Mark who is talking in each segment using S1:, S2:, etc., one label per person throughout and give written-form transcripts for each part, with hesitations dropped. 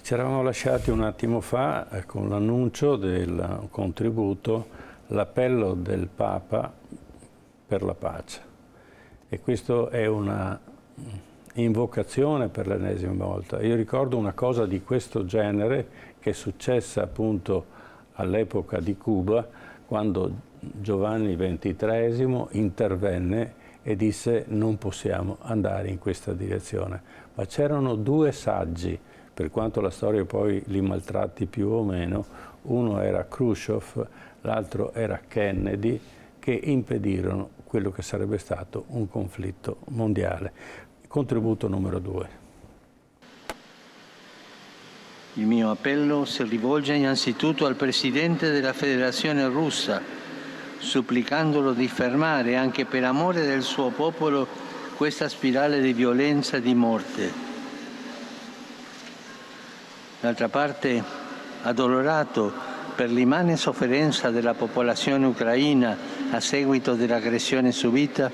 S1: Ci eravamo lasciati un attimo fa con l'annuncio del contributo, l'appello del Papa per la pace. E questo è una invocazione per l'ennesima volta. Io ricordo una cosa di questo genere che è successa appunto all'epoca di Cuba, quando Giovanni XXIII intervenne e disse non possiamo andare in questa direzione. Ma c'erano due saggi, per quanto la storia poi li maltratti più o meno, uno era Khrushchev, l'altro era Kennedy, che impedirono quello che sarebbe stato un conflitto mondiale. Contributo numero 2.
S2: Il mio appello si rivolge innanzitutto al Presidente della Federazione Russa, supplicandolo di fermare, anche per amore del suo popolo, questa spirale di violenza e di morte. D'altra parte, addolorato per l'immane sofferenza della popolazione ucraina a seguito dell'aggressione subita,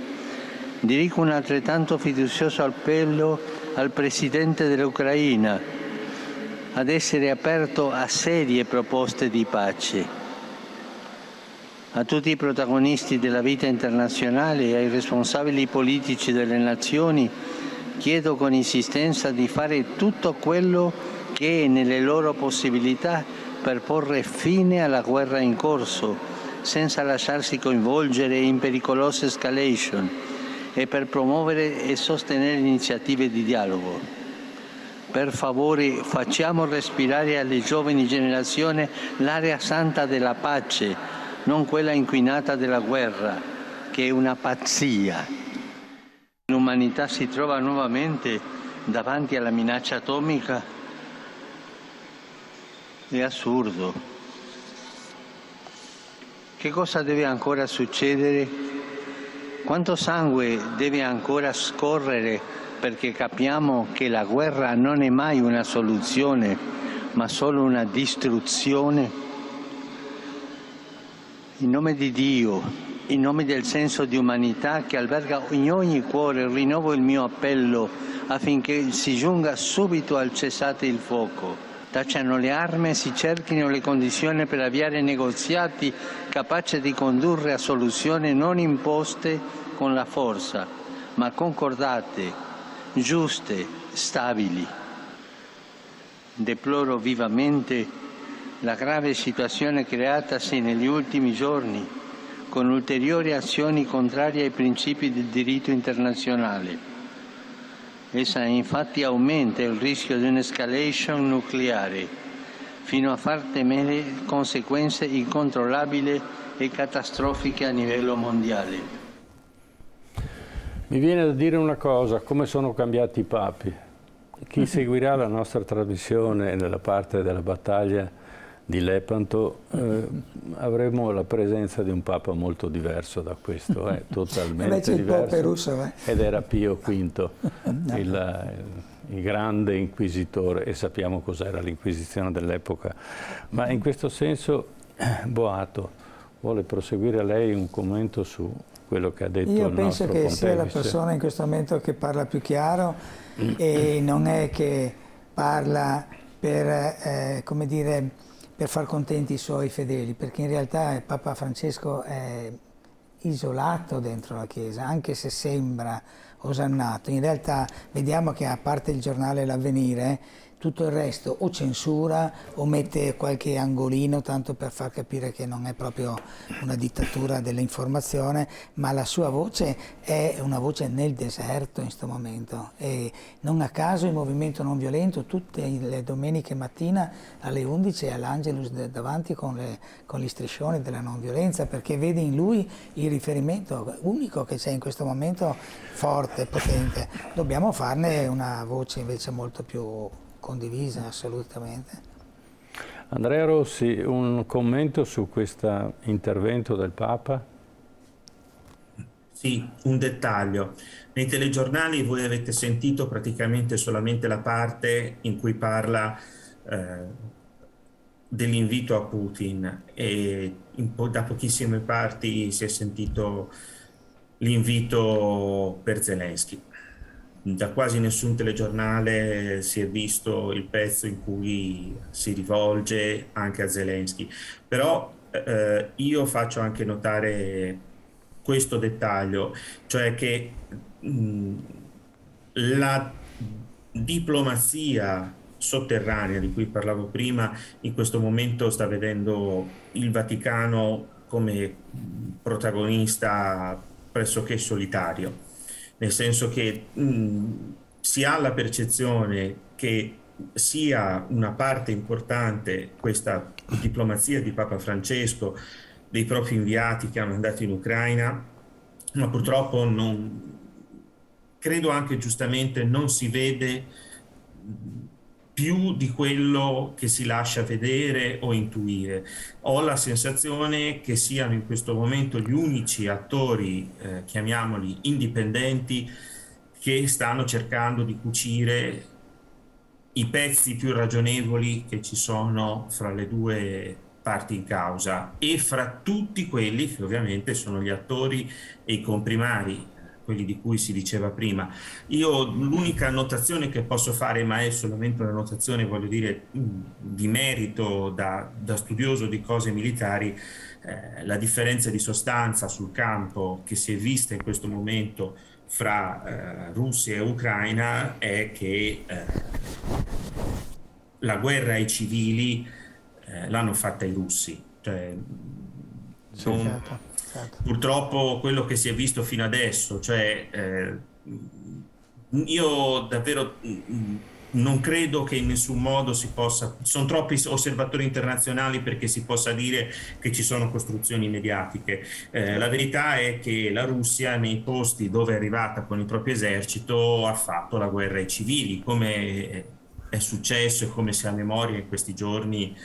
S2: dirigo un altrettanto fiducioso appello al Presidente dell'Ucraina ad essere aperto a serie proposte di pace. A tutti i protagonisti della vita internazionale e ai responsabili politici delle nazioni chiedo con insistenza di fare tutto quello che è nelle loro possibilità per porre fine alla guerra in corso, senza lasciarsi coinvolgere in pericolose escalation, e per promuovere e sostenere iniziative di dialogo. Per favore, facciamo respirare alle giovani generazioni l'aria santa della pace, non quella inquinata della guerra, che è una pazzia. L'umanità si trova nuovamente davanti alla minaccia atomica. È assurdo. Che cosa deve ancora succedere? Quanto sangue deve ancora scorrere perché capiamo che la guerra non è mai una soluzione, ma solo una distruzione? In nome di Dio, in nome del senso di umanità che alberga in ogni cuore, rinnovo il mio appello affinché si giunga subito al cessate il fuoco. Tacciano le armi e si cerchino le condizioni per avviare negoziati capaci di condurre a soluzioni non imposte con la forza, ma concordate, giuste, stabili. Deploro vivamente la grave situazione creatasi negli ultimi giorni con ulteriori azioni contrarie ai principi del diritto internazionale. Essa infatti aumenta il rischio di un'escalation nucleare fino a far temere conseguenze incontrollabili e catastrofiche a livello mondiale.
S1: Mi viene da dire una cosa, come sono cambiati i papi. Chi seguirà la nostra trasmissione nella parte della battaglia di Lepanto avremo la presenza di un Papa molto diverso da questo, totalmente diverso,
S3: russo,
S1: ed era Pio V, il grande inquisitore, e sappiamo cos'era l'Inquisizione dell'epoca. Ma in questo senso, Boato, vuole proseguire lei un commento su quello che ha detto il nostro
S3: pontefice? Io penso che sia la persona in questo momento che parla più chiaro e non è che parla per, come dire, per far contenti i suoi fedeli, perché in realtà Papa Francesco è isolato dentro la Chiesa, anche se sembra osannato. In realtà vediamo che a parte il giornale L'Avvenire, tutto il resto o censura o mette qualche angolino tanto per far capire che non è proprio una dittatura dell'informazione, ma la sua voce è una voce nel deserto in questo momento. E non a caso il movimento non violento tutte le domeniche mattina alle 11 all'Angelus davanti con gli striscioni della non violenza, perché vede in lui il riferimento unico che c'è in questo momento, forte, potente. Dobbiamo farne una voce invece molto più condivisa, assolutamente.
S1: Andrea Rossi, un commento su questo intervento del Papa?
S4: Sì, un dettaglio. Nei telegiornali voi avete sentito praticamente solamente la parte in cui parla dell'invito a Putin, e da pochissime parti si è sentito l'invito per Zelensky. da quasi nessun telegiornale si è visto il pezzo in cui si rivolge anche a Zelensky. Però io faccio anche notare questo dettaglio, cioè che la diplomazia sotterranea di cui parlavo prima in questo momento sta vedendo il Vaticano come protagonista pressoché solitario, nel senso che si ha la percezione che sia una parte importante questa diplomazia di Papa Francesco, dei propri inviati che hanno andato in Ucraina, ma purtroppo non, credo anche giustamente non si vede più di quello che si lascia vedere o intuire. Ho la sensazione che siano in questo momento gli unici attori, chiamiamoli indipendenti, che stanno cercando di cucire i pezzi più ragionevoli che ci sono fra le due parti in causa e fra tutti quelli che ovviamente sono gli attori e i comprimari, quelli di cui si diceva prima. Io l'unica annotazione che posso fare, ma è solamente una notazione, voglio dire, di merito da studioso di cose militari, la differenza di sostanza sul campo che si è vista in questo momento fra Russia e Ucraina è che la guerra ai civili l'hanno fatta i russi. Cioè,
S3: certo.
S4: Purtroppo quello che si è visto fino adesso, cioè io davvero non credo che in nessun modo si possa, sono troppi osservatori internazionali perché si possa dire che ci sono costruzioni mediatiche. La verità è che la Russia nei posti dove è arrivata con il proprio esercito ha fatto la guerra ai civili, come è successo e come si ha a memoria in questi giorni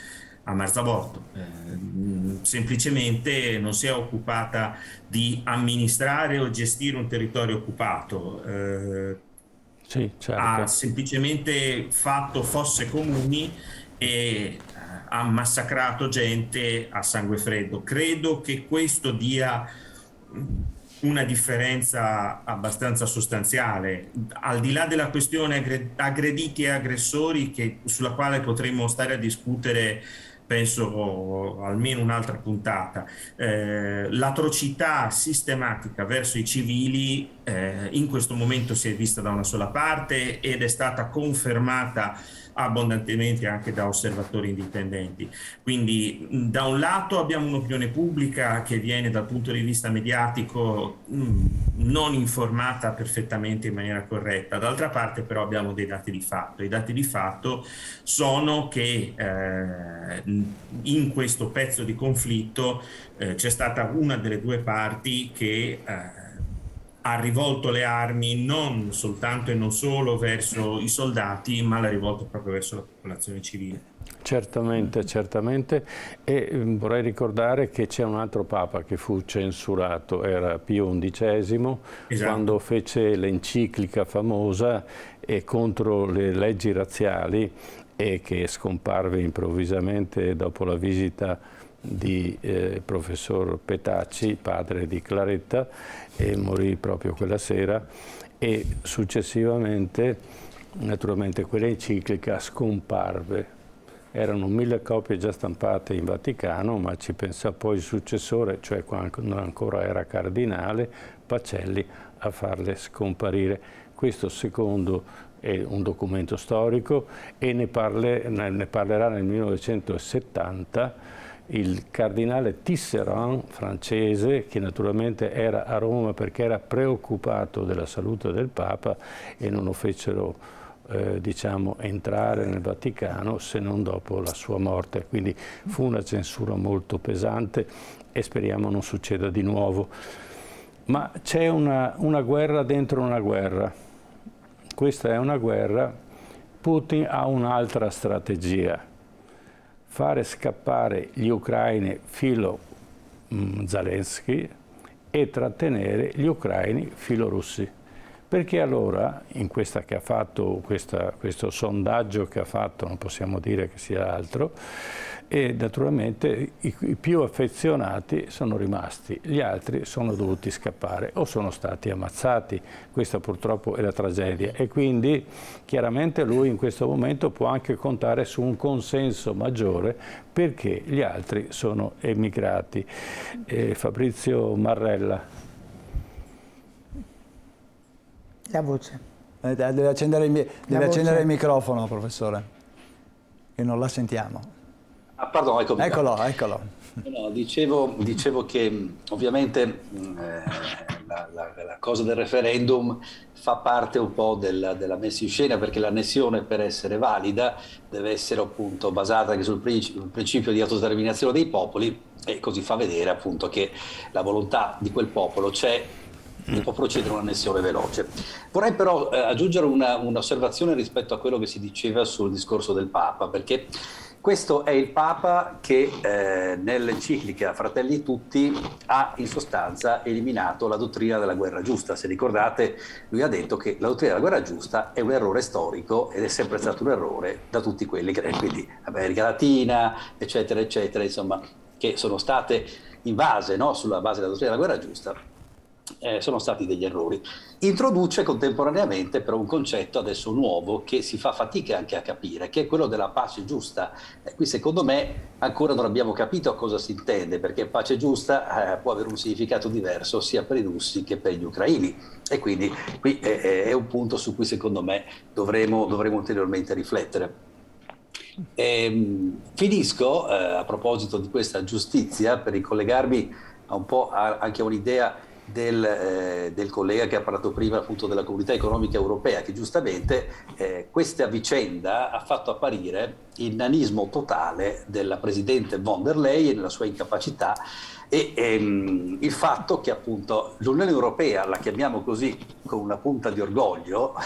S4: a Marzabotto. Semplicemente non si è occupata di amministrare o gestire un territorio occupato.
S1: Sì, certo.
S4: Ha semplicemente fatto fosse comuni e ha massacrato gente a sangue freddo. Credo che questo dia una differenza abbastanza sostanziale, al di là della questione aggrediti e aggressori, sulla quale potremmo stare a discutere penso almeno un'altra puntata. L'atrocità sistematica verso i civili in questo momento si è vista da una sola parte ed è stata confermata abbondantemente anche da osservatori indipendenti. Quindi da un lato abbiamo un'opinione pubblica che viene dal punto di vista mediatico non informata perfettamente in maniera corretta, d'altra parte però abbiamo dei dati di fatto. I dati di fatto sono che in questo pezzo di conflitto c'è stata una delle due parti che ha rivolto le armi non soltanto e non solo verso i soldati, ma l'ha rivolto proprio verso la popolazione civile.
S1: Certamente, certamente. E vorrei ricordare che c'è un altro Papa che fu censurato, era Pio XI, esatto, quando fece l'enciclica famosa contro le leggi razziali e che scomparve improvvisamente dopo la visita di professor Petacci, padre di Claretta, e morì proprio quella sera, e successivamente naturalmente quell'enciclica scomparve. Erano 1000 copie già stampate in Vaticano, ma ci pensò poi il successore, cioè quando ancora era cardinale, Pacelli, a farle scomparire. Questo secondo è un documento storico e ne parlerà nel 1970 il cardinale Tisserand, francese, che naturalmente era a Roma perché era preoccupato della salute del Papa e non lo fecero diciamo, entrare nel Vaticano se non dopo la sua morte. Quindi fu una censura molto pesante e speriamo non succeda di nuovo. Ma c'è una guerra dentro una guerra. Questa è una guerra. Putin ha un'altra strategia: fare scappare gli ucraini filo Zelensky e trattenere gli ucraini filorussi. Perché allora, in questa che ha fatto, questo sondaggio che ha fatto, non possiamo dire che sia altro, e naturalmente i più affezionati sono rimasti, gli altri sono dovuti scappare o sono stati ammazzati. Questa purtroppo è la tragedia, e quindi chiaramente lui in questo momento può anche contare su un consenso maggiore perché gli altri sono emigrati. Fabrizio Marrella.
S3: La voce.
S5: Deve accendere il microfono, professore, che non la sentiamo.
S6: Ah, pardon, eccomi.
S5: Eccolo.
S6: No, dicevo che ovviamente la cosa del referendum fa parte un po' della messa in scena, perché l'annessione, per essere valida, deve essere appunto basata anche sul principio di autodeterminazione dei popoli, e così fa vedere appunto che la volontà di quel popolo c'è e può procedere un'annessione veloce. Vorrei però aggiungere un'osservazione rispetto a quello che si diceva sul discorso del Papa, perché questo è il Papa che nell'enciclica Fratelli Tutti ha in sostanza eliminato la dottrina della guerra giusta. Se ricordate, lui ha detto che la dottrina della guerra giusta è un errore storico ed è sempre stato un errore da tutti quelli che, quindi America Latina, eccetera, eccetera, insomma, che sono state invase, no, sulla base della dottrina della guerra giusta. Sono stati degli errori. Introduce contemporaneamente però un concetto adesso nuovo che si fa fatica anche a capire, che è quello della pace giusta. Qui secondo me ancora non abbiamo capito cosa si intende, perché pace giusta può avere un significato diverso sia per i russi che per gli ucraini, e quindi qui è un punto su cui secondo me dovremo ulteriormente riflettere. Finisco a proposito di questa giustizia per ricollegarmi un po' anche a un'idea del collega che ha parlato prima appunto della Comunità Economica Europea, che giustamente questa vicenda ha fatto apparire il nanismo totale della Presidente von der Leyen, la sua incapacità e il fatto che appunto l'Unione Europea, la chiamiamo così con una punta di orgoglio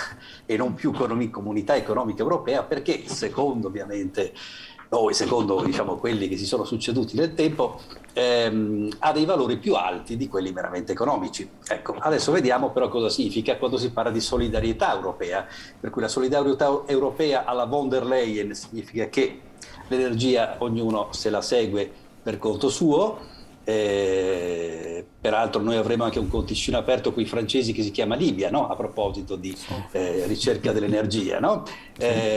S6: e non più Comunità Economica Europea, perché secondo ovviamente noi, secondo diciamo quelli che si sono succeduti nel tempo, ha dei valori più alti di quelli meramente economici. Ecco, adesso vediamo però cosa significa quando si parla di solidarietà europea, per cui la solidarietà europea alla von der Leyen significa che l'energia ognuno se la segue per conto suo. Peraltro noi avremo anche un conticino aperto con i francesi che si chiama Libia, no? A proposito di ricerca dell'energia, no?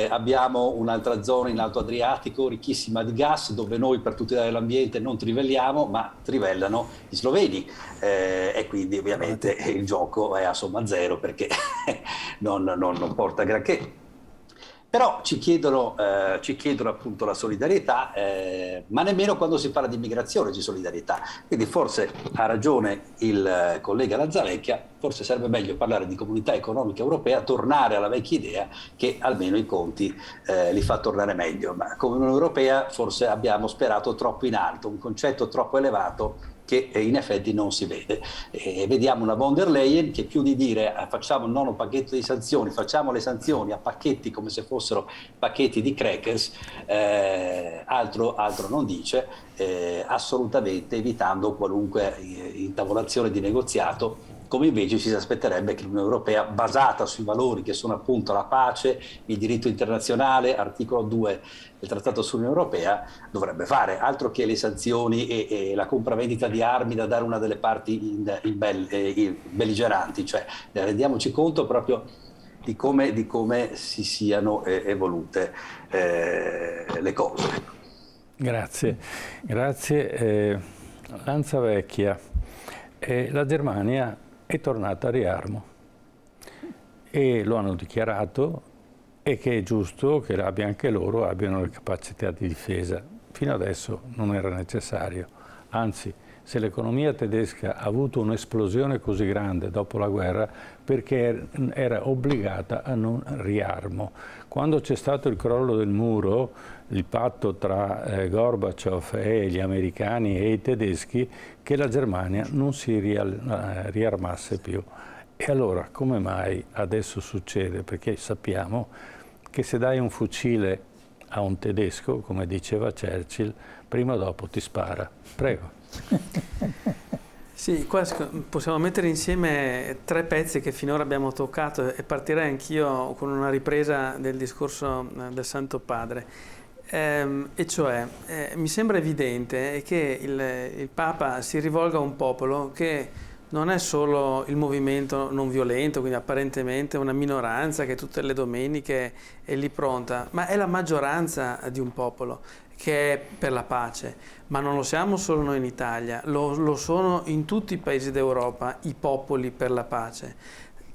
S6: Abbiamo un'altra zona in Alto Adriatico ricchissima di gas, dove noi per tutelare l'ambiente non trivelliamo, ma trivellano gli sloveni, e quindi ovviamente il gioco è a somma zero, perché non porta granché. Però ci chiedono appunto la solidarietà, ma nemmeno quando si parla di immigrazione c'è solidarietà. Quindi forse ha ragione il collega Lanzavecchia, forse sarebbe meglio parlare di Comunità Economica Europea, tornare alla vecchia idea che almeno i conti li fa tornare meglio. Ma come Unione Europea forse abbiamo sperato troppo in alto, un concetto troppo elevato che in effetti non si vede. Vediamo una von der Leyen che più di dire facciamo il nono pacchetto di sanzioni, facciamo le sanzioni a pacchetti come se fossero pacchetti di crackers, altro non dice, assolutamente evitando qualunque intavolazione di negoziato, come invece ci si aspetterebbe che l'Unione Europea, basata sui valori che sono appunto la pace, il diritto internazionale, articolo 2 del Trattato sull'Unione Europea, dovrebbe fare, altro che le sanzioni e la compravendita di armi da dare a una delle parti belligeranti. Cioè, rendiamoci conto proprio di come si siano evolute le cose.
S1: Grazie. Lanzavecchia, la Germania è tornata a riarmo e lo hanno dichiarato, e che è giusto che anche loro abbiano le capacità di difesa. Fino adesso non era necessario, anzi, se l'economia tedesca ha avuto un'esplosione così grande dopo la guerra, perché era obbligata a non riarmo. Quando c'è stato il crollo del muro, il patto tra Gorbaciov e gli americani e i tedeschi, che la Germania non si riarmasse più. E allora come mai adesso succede? Perché sappiamo che se dai un fucile a un tedesco, come diceva Churchill, prima o dopo ti spara. Prego.
S7: Sì, qua possiamo mettere insieme 3 pezzi che finora abbiamo toccato e partirei anch'io con una ripresa del discorso del Santo Padre. E cioè, mi sembra evidente che il Papa si rivolga a un popolo che non è solo il movimento non violento, quindi apparentemente una minoranza che tutte le domeniche è lì pronta, ma è la maggioranza di un popolo che è per la pace. Ma non lo siamo solo noi in Italia, lo sono in tutti i paesi d'Europa i popoli per la pace.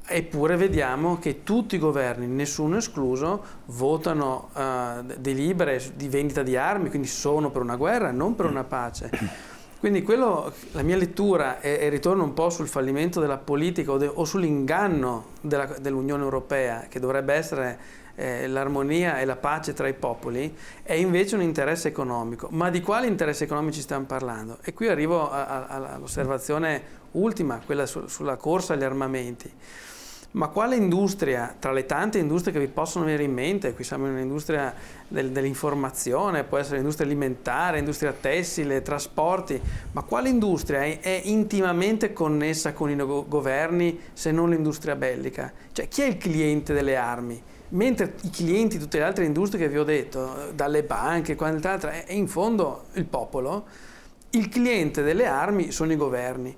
S7: Eppure vediamo che tutti i governi, nessuno escluso, votano delibere di vendita di armi, quindi sono per una guerra, non per una pace. Quindi la mia lettura, e ritorno un po' sul fallimento della politica o sull'inganno dell'Unione Europea, che dovrebbe essere l'armonia e la pace tra i popoli, è invece un interesse economico. Ma di quali interessi economici stiamo parlando? E qui arrivo all'osservazione ultima, quella sulla corsa agli armamenti. Ma quale industria, tra le tante industrie che vi possono venire in mente, qui siamo in un'industria dell'informazione, può essere industria alimentare, industria tessile, trasporti, ma quale industria è intimamente connessa con i governi se non l'industria bellica? Cioè, chi è il cliente delle armi? Mentre i clienti di tutte le altre industrie che vi ho detto, dalle banche e quant'altro, è in fondo il popolo, il cliente delle armi sono i governi.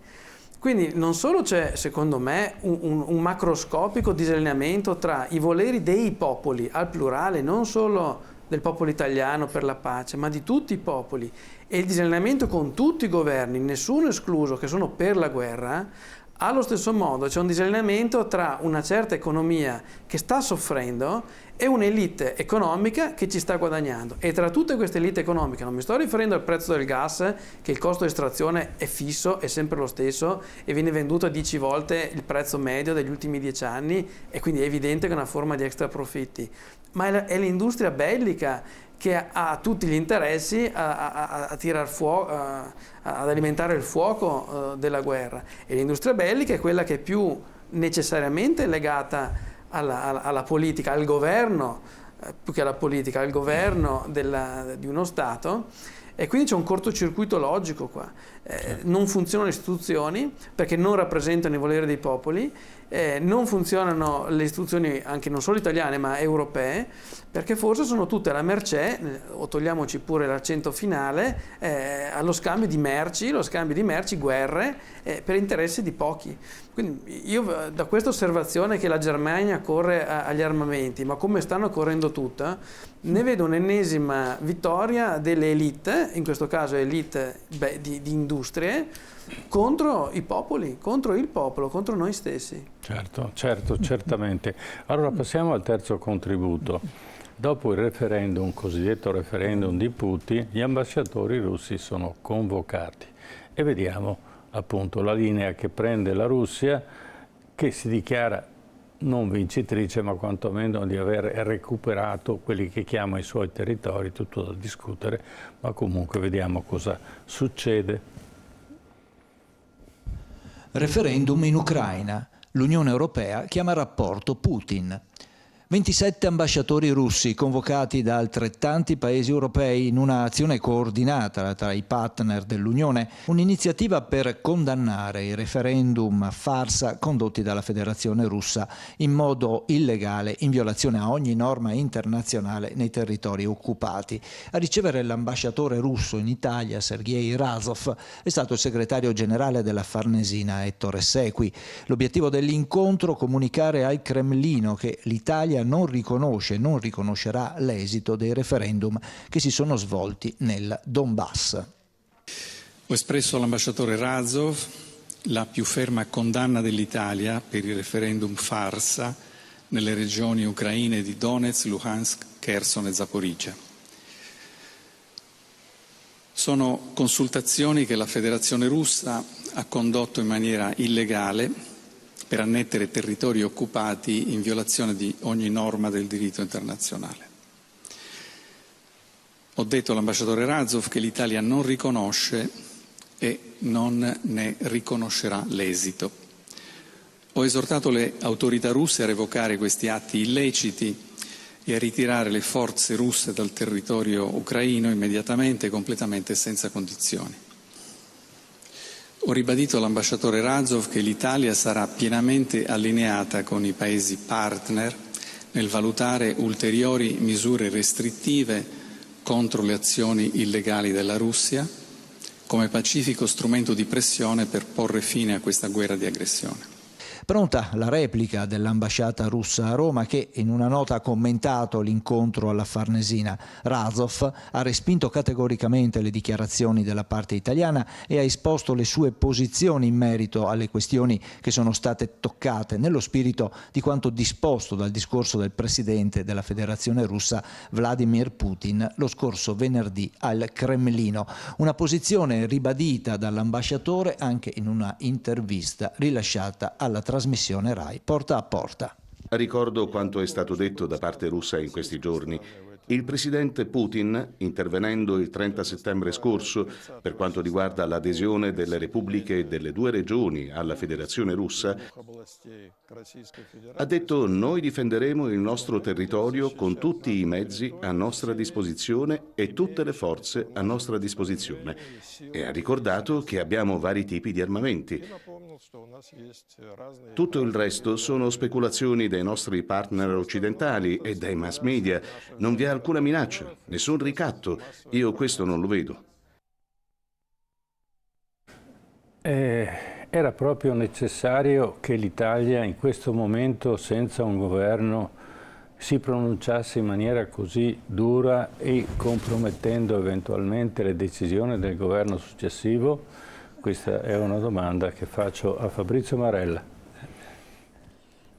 S7: Quindi non solo c'è, secondo me, un macroscopico disallineamento tra i voleri dei popoli, al plurale, non solo del popolo italiano per la pace, ma di tutti i popoli, e il disallineamento con tutti i governi, nessuno escluso, che sono per la guerra. Allo stesso modo c'è un disallineamento tra una certa economia che sta soffrendo e un'elite economica che ci sta guadagnando. E tra tutte queste elite economiche, non mi sto riferendo al prezzo del gas, che il costo di estrazione è fisso, è sempre lo stesso e viene venduto a 10 volte il prezzo medio degli ultimi 10 anni, e quindi è evidente che è una forma di extra profitti. Ma è l'industria bellica che ha tutti gli interessi a tirar fuoco, ad alimentare il fuoco della guerra. E l'industria bellica è quella che è più necessariamente legata alla politica, al governo, più che alla politica, al governo di uno Stato. E quindi c'è un cortocircuito logico qua. Non funzionano le istituzioni perché non rappresentano i voleri dei popoli, non funzionano le istituzioni anche non solo italiane ma europee, perché forse sono tutte alla mercé, o togliamoci pure l'accento finale, allo scambio di merci, guerre, per interessi di pochi. Quindi io da questa osservazione che la Germania corre agli armamenti, ma come stanno correndo tutte, ne vedo un'ennesima vittoria delle elite, in questo caso elite di industrie, contro i popoli, contro il popolo, contro noi stessi.
S1: Certo, certamente. Allora passiamo al terzo contributo. Dopo il cosiddetto referendum di Putin, gli ambasciatori russi sono convocati e vediamo appunto la linea che prende la Russia, che si dichiara non vincitrice, ma quantomeno di aver recuperato quelli che chiama i suoi territori, tutto da discutere, ma comunque vediamo cosa succede.
S8: Referendum in Ucraina. L'Unione Europea chiama a rapporto Putin. 27 ambasciatori russi convocati da altrettanti paesi europei in un'azione coordinata tra i partner dell'Unione, un'iniziativa per condannare i referendum farsa condotti dalla Federazione Russa in modo illegale, in violazione a ogni norma internazionale nei territori occupati. A ricevere l'ambasciatore russo in Italia, Sergei Razov, è stato il segretario generale della Farnesina, Ettore Sequi. L'obiettivo dell'incontro: comunicare al Cremlino che l'Italia non riconoscerà l'esito dei referendum che si sono svolti nel Donbass.
S9: Ho espresso all'ambasciatore Razov la più ferma condanna dell'Italia per il referendum farsa nelle regioni ucraine di Donetsk, Luhansk, Kherson e Zaporizhzhia. Sono consultazioni che la Federazione Russa ha condotto in maniera illegale per annettere territori occupati in violazione di ogni norma del diritto internazionale. Ho detto all'ambasciatore Razov che l'Italia non riconosce e non ne riconoscerà l'esito. Ho esortato le autorità russe a revocare questi atti illeciti e a ritirare le forze russe dal territorio ucraino immediatamente, completamente e senza condizioni. Ho ribadito all'ambasciatore Razov che l'Italia sarà pienamente allineata con i Paesi partner nel valutare ulteriori misure restrittive contro le azioni illegali della Russia come pacifico strumento di pressione per porre fine a questa guerra di aggressione.
S8: Pronta la replica dell'ambasciata russa a Roma che in una nota ha commentato l'incontro alla Farnesina. Razov ha respinto categoricamente le dichiarazioni della parte italiana e ha esposto le sue posizioni in merito alle questioni che sono state toccate nello spirito di quanto disposto dal discorso del presidente della Federazione Russa Vladimir Putin lo scorso venerdì al Cremlino. Una posizione ribadita dall'ambasciatore anche in una intervista rilasciata alla trasmissione Rai Porta a Porta.
S10: Ricordo quanto è stato detto da parte russa in questi giorni. Il presidente Putin, intervenendo il 30 settembre scorso per quanto riguarda l'adesione delle repubbliche e delle due regioni alla Federazione Russa, ha detto: noi difenderemo il nostro territorio con tutti i mezzi a nostra disposizione e tutte le forze a nostra disposizione, e ha ricordato che abbiamo vari tipi di armamenti. Tutto il resto sono speculazioni dei nostri partner occidentali e dai mass media. Non vi è alcuna minaccia, nessun ricatto. Io questo non lo vedo.
S1: Era proprio necessario che l'Italia in questo momento, senza un governo, si pronunciasse in maniera così dura e compromettendo eventualmente le decisioni del governo successivo? Questa è una domanda che faccio a Fabrizio Marella.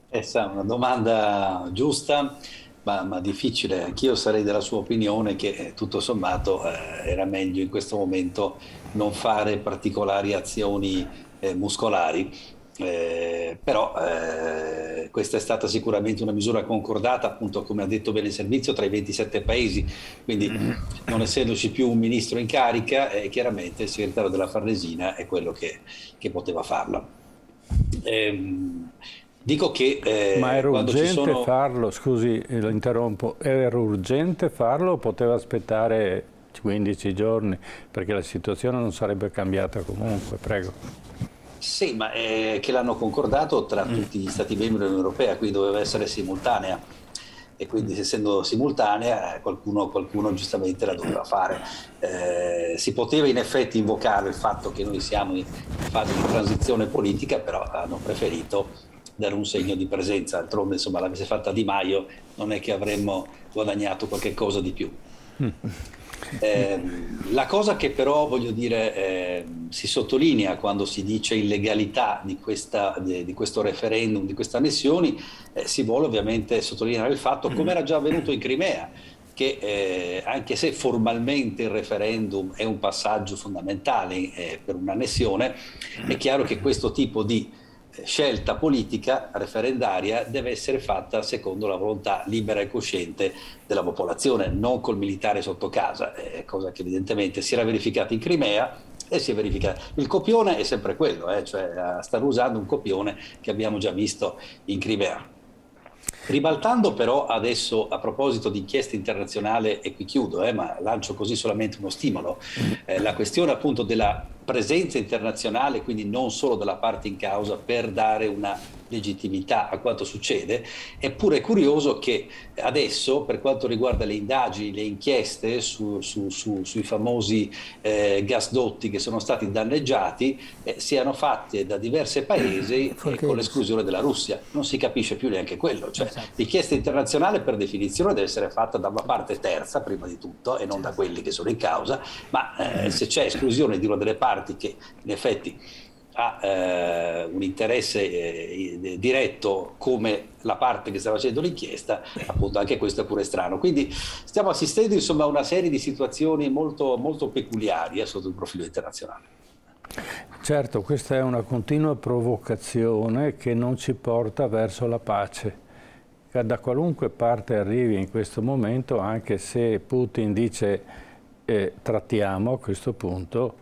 S6: Questa è una domanda giusta, ma difficile. Anch'io sarei della sua opinione che tutto sommato era meglio in questo momento non fare particolari azioni muscolari. Però questa è stata sicuramente una misura concordata, appunto come ha detto bene il servizio, tra i 27 paesi, quindi non essendoci più un ministro in carica, chiaramente il segretario della Farnesina è quello che poteva farla. Dico che
S1: ma era urgente farlo, scusi, lo interrompo, era urgente farlo o poteva aspettare 15 giorni, perché la situazione non sarebbe cambiata comunque? Prego.
S6: Sì, ma che l'hanno concordato tra tutti gli Stati membri dell'Unione Europea, quindi doveva essere simultanea, e quindi essendo simultanea qualcuno giustamente la doveva fare. Si poteva in effetti invocare il fatto che noi siamo in fase di transizione politica, però hanno preferito dare un segno di presenza. D'altronde, insomma, l'avesse fatta Di Maio, non è che avremmo guadagnato qualche cosa di più. La cosa che però, voglio dire, si sottolinea quando si dice illegalità di questo referendum, di queste annessioni, si vuole ovviamente sottolineare il fatto, come era già avvenuto in Crimea, che anche se formalmente il referendum è un passaggio fondamentale per un'annessione, è chiaro che questo tipo di scelta politica referendaria deve essere fatta secondo la volontà libera e cosciente della popolazione, non col militare sotto casa, cosa che evidentemente si era verificata in Crimea e si è verificata. Il copione è sempre quello, cioè stanno usando un copione che abbiamo già visto in Crimea. Ribaltando però adesso, a proposito di inchiesta internazionale, e qui chiudo, ma lancio così solamente uno stimolo, la questione appunto della presenza internazionale, quindi non solo della parte in causa, per dare una legittimità a quanto succede. Eppure è curioso che adesso, per quanto riguarda le indagini, le inchieste sui famosi gasdotti che sono stati danneggiati, siano fatte da diversi paesi con l'esclusione della Russia. Non si capisce più neanche quello, cioè l'inchiesta internazionale per definizione deve essere fatta da una parte terza prima di tutto e non da quelli che sono in causa, ma se c'è esclusione di una delle parti che in effetti ha un interesse diretto come la parte che sta facendo l'inchiesta, appunto anche questo è pure strano. Quindi stiamo assistendo insomma a una serie di situazioni molto, molto peculiari sotto il profilo internazionale.
S1: Certo, questa è una continua provocazione che non ci porta verso la pace. Da qualunque parte arrivi in questo momento, anche se Putin dice trattiamo a questo punto,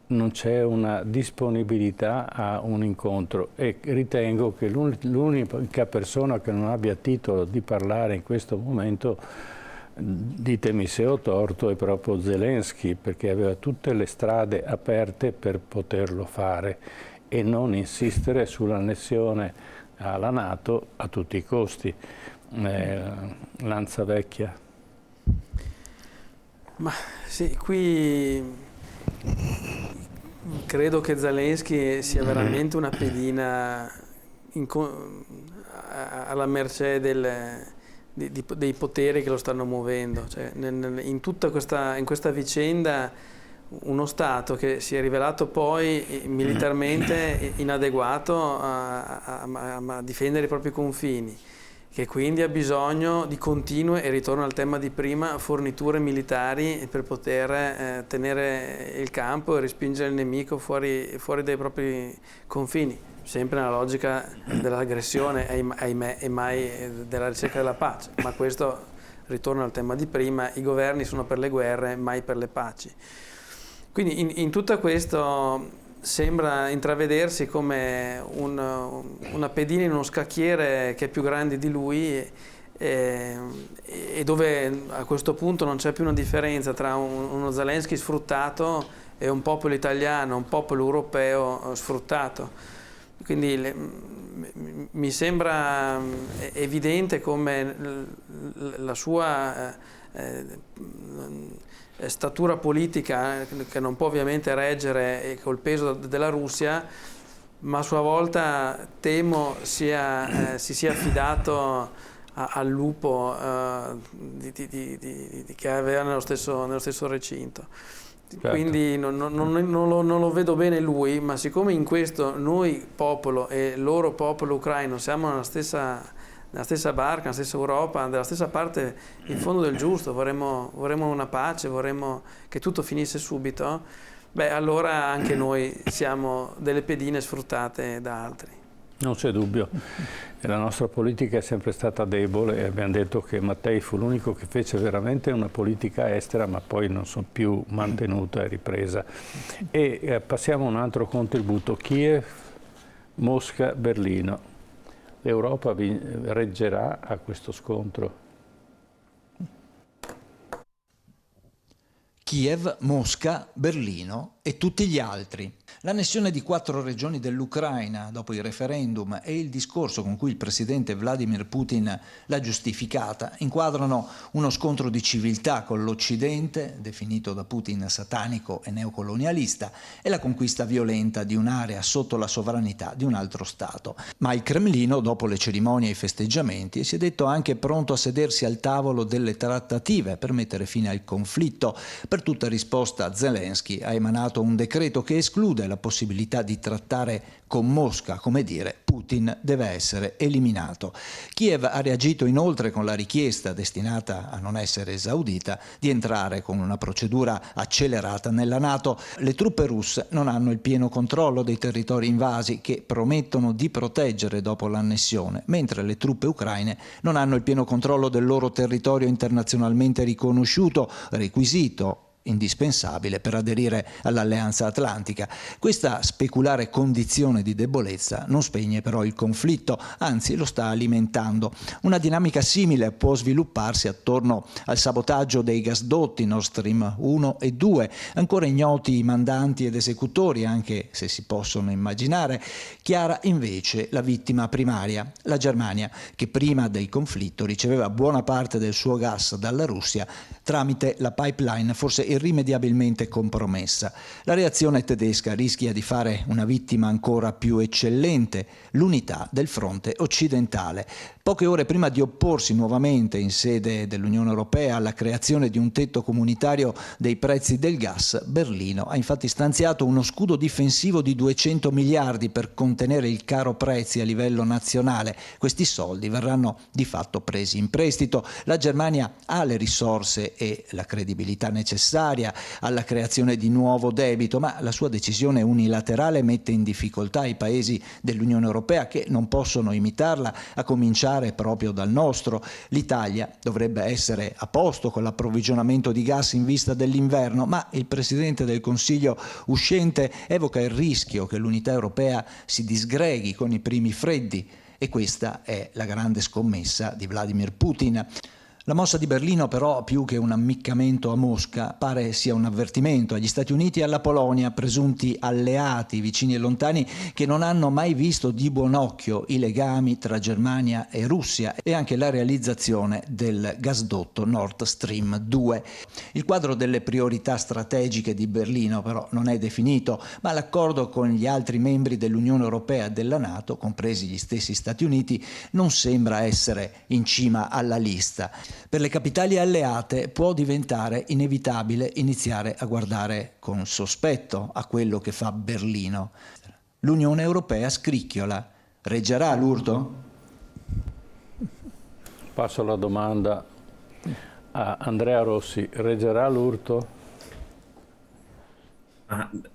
S1: non c'è una disponibilità a un incontro, e ritengo che l'unica persona che non abbia titolo di parlare in questo momento ditemi se ho torto, è proprio Zelensky, perché aveva tutte le strade aperte per poterlo fare e non insistere sull'annessione alla NATO a tutti i costi. Lanza vecchia.
S7: Ma sì, qui credo che Zelensky sia veramente una pedina alla mercé dei poteri che lo stanno muovendo. Cioè, in questa vicenda uno Stato che si è rivelato poi militarmente inadeguato a difendere i propri confini, che quindi ha bisogno di continue, e ritorno al tema di prima, forniture militari per poter tenere il campo e respingere il nemico fuori dai propri confini, sempre nella logica dell'aggressione, ahimè, e mai della ricerca della pace. Ma questo, ritorno al tema di prima, i governi sono per le guerre, mai per le paci. Quindi in tutto questo sembra intravedersi come una pedina in uno scacchiere che è più grande di lui e dove a questo punto non c'è più una differenza tra uno Zelensky sfruttato e un popolo italiano, un popolo europeo sfruttato. Quindi mi sembra evidente come la sua statura politica, che non può ovviamente reggere col peso della Russia, ma a sua volta temo si sia affidato al lupo che aveva nello stesso recinto. Certo. Quindi non lo vedo bene lui, ma siccome in questo noi popolo e loro popolo ucraino siamo nella stessa barca, nella stessa Europa, dalla stessa parte in fondo del giusto, vorremmo una pace, vorremmo che tutto finisse subito, beh, allora anche noi siamo delle pedine sfruttate da altri.
S1: Non c'è dubbio, la nostra politica è sempre stata debole e abbiamo detto che Mattei fu l'unico che fece veramente una politica estera, ma poi non sono più mantenuta e ripresa. E passiamo a un altro contributo, Kiev, Mosca, Berlino. L'Europa reggerà a questo scontro?
S8: Kiev, Mosca, Berlino e tutti gli altri. L'annessione di 4 regioni dell'Ucraina dopo il referendum e il discorso con cui il presidente Vladimir Putin l'ha giustificata inquadrano uno scontro di civiltà con l'Occidente, definito da Putin satanico e neocolonialista, e la conquista violenta di un'area sotto la sovranità di un altro Stato. Ma il Cremlino, dopo le cerimonie e i festeggiamenti, si è detto anche pronto a sedersi al tavolo delle trattative per mettere fine al conflitto. Per tutta risposta, Zelensky ha emanato un decreto che esclude la possibilità di trattare con Mosca, come dire, Putin deve essere eliminato. Kiev ha reagito inoltre con la richiesta, destinata a non essere esaudita, di entrare con una procedura accelerata nella NATO. Le truppe russe non hanno il pieno controllo dei territori invasi, che promettono di proteggere dopo l'annessione, mentre le truppe ucraine non hanno il pieno controllo del loro territorio internazionalmente riconosciuto, requisito indispensabile per aderire all'Alleanza Atlantica. Questa speculare condizione di debolezza non spegne però il conflitto, anzi lo sta alimentando. Una dinamica simile può svilupparsi attorno al sabotaggio dei gasdotti Nord Stream 1 e 2, ancora ignoti i mandanti ed esecutori, anche se si possono immaginare. Chiara invece la vittima primaria, la Germania, che prima del conflitto riceveva buona parte del suo gas dalla Russia tramite la pipeline forse irrimediabilmente compromessa. La reazione tedesca rischia di fare una vittima ancora più eccellente, l'unità del fronte occidentale. Poche ore prima di opporsi nuovamente in sede dell'Unione Europea alla creazione di un tetto comunitario dei prezzi del gas, Berlino ha infatti stanziato uno scudo difensivo di 200 miliardi per contenere il caro prezzi a livello nazionale. Questi soldi verranno di fatto presi in prestito. La Germania ha le risorse e la credibilità necessaria alla creazione di nuovo debito, ma la sua decisione unilaterale mette in difficoltà i paesi dell'Unione Europea, che non possono imitarla, a cominciare proprio dal nostro. L'Italia dovrebbe essere a posto con l'approvvigionamento di gas in vista dell'inverno, ma il Presidente del Consiglio uscente evoca il rischio che l'unità europea si disgreghi con i primi freddi, e questa è la grande scommessa di Vladimir Putin. La mossa di Berlino però, più che un ammiccamento a Mosca, pare sia un avvertimento agli Stati Uniti e alla Polonia, presunti alleati vicini e lontani che non hanno mai visto di buon occhio i legami tra Germania e Russia e anche la realizzazione del gasdotto Nord Stream 2. Il quadro delle priorità strategiche di Berlino però non è definito, ma l'accordo con gli altri membri dell'Unione Europea e della NATO, compresi gli stessi Stati Uniti, non sembra essere in cima alla lista. Per le capitali alleate può diventare inevitabile iniziare a guardare con sospetto a quello che fa Berlino. L'Unione Europea scricchiola. Reggerà l'urto?
S1: Passo la domanda a Andrea Rossi. Reggerà l'urto?